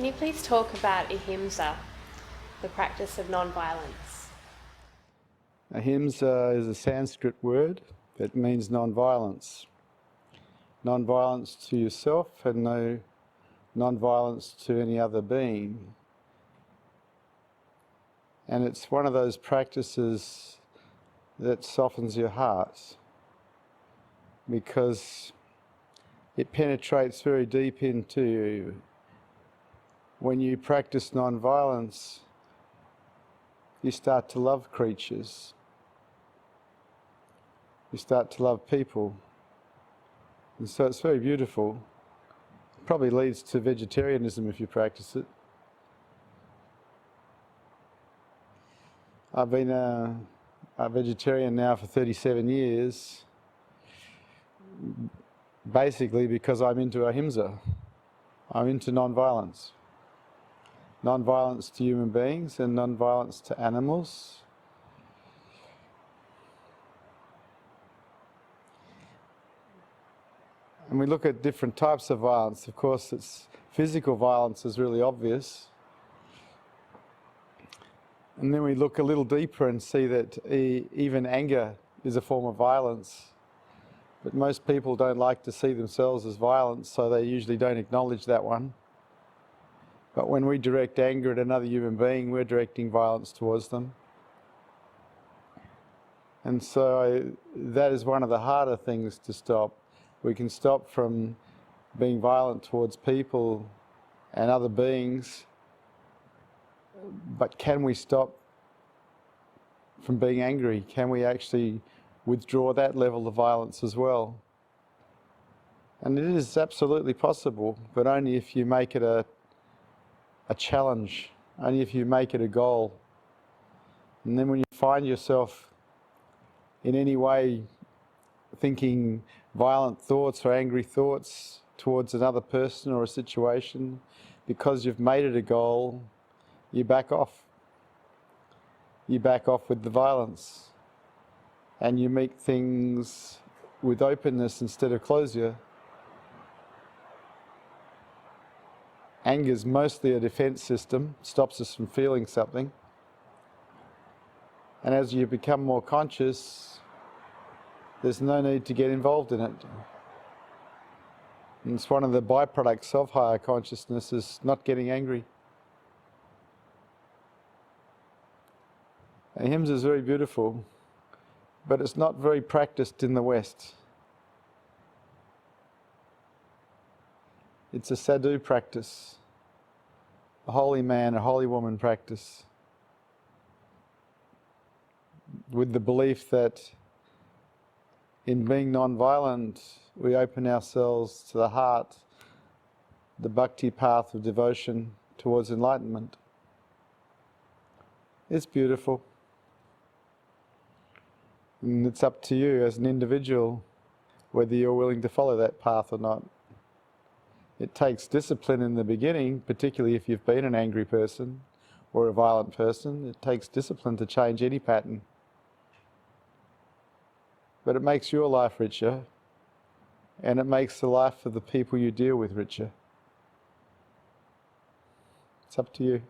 you please talk about ahimsa, the practice of non-violence? Ahimsa is a Sanskrit word that means non-violence. Non-violence to yourself and no non-violence to any other being. And it's one of those practices that softens your heart because it penetrates very deep into you. When you practice non-violence, you start to love creatures. You start to love people. And so it's very beautiful. It probably leads to vegetarianism if you practice it. I've been a vegetarian now for 37 years, basically because I'm into ahimsa. I'm into non-violence. Non-violence to human beings and non-violence to animals. And we look at different types of violence. Of course, physical violence is really obvious. And then we look a little deeper and see that even anger is a form of violence. But most people don't like to see themselves as violent, so they usually don't acknowledge that one. But when we direct anger at another human being, we're directing violence towards them. And so that is one of the harder things to stop. We can stop from being violent towards people and other beings, but can we stop from being angry? Can we actually withdraw that level of violence as well? And it is absolutely possible, but only if you make it a challenge, only if you make it a goal. And then when you find yourself in any way thinking violent thoughts or angry thoughts towards another person or a situation, because you've made it a goal, you back off. You back off with the violence. And you meet things with openness instead of closure. Anger is mostly a defense system, stops us from feeling something. And as you become more conscious, there's no need to get involved in it. And it's one of the byproducts of higher consciousness is not getting angry. Ahimsa is very beautiful, but it's not very practiced in the West. It's a sadhu practice, a holy man, a holy woman practice, with the belief that in being non-violent, we open ourselves to the heart, the bhakti path of devotion towards enlightenment. It's beautiful. And it's up to you as an individual whether you're willing to follow that path or not. It takes discipline in the beginning, particularly if you've been an angry person or a violent person. It takes discipline to change any pattern. But it makes your life richer, and it makes the life of the people you deal with richer. It's up to you.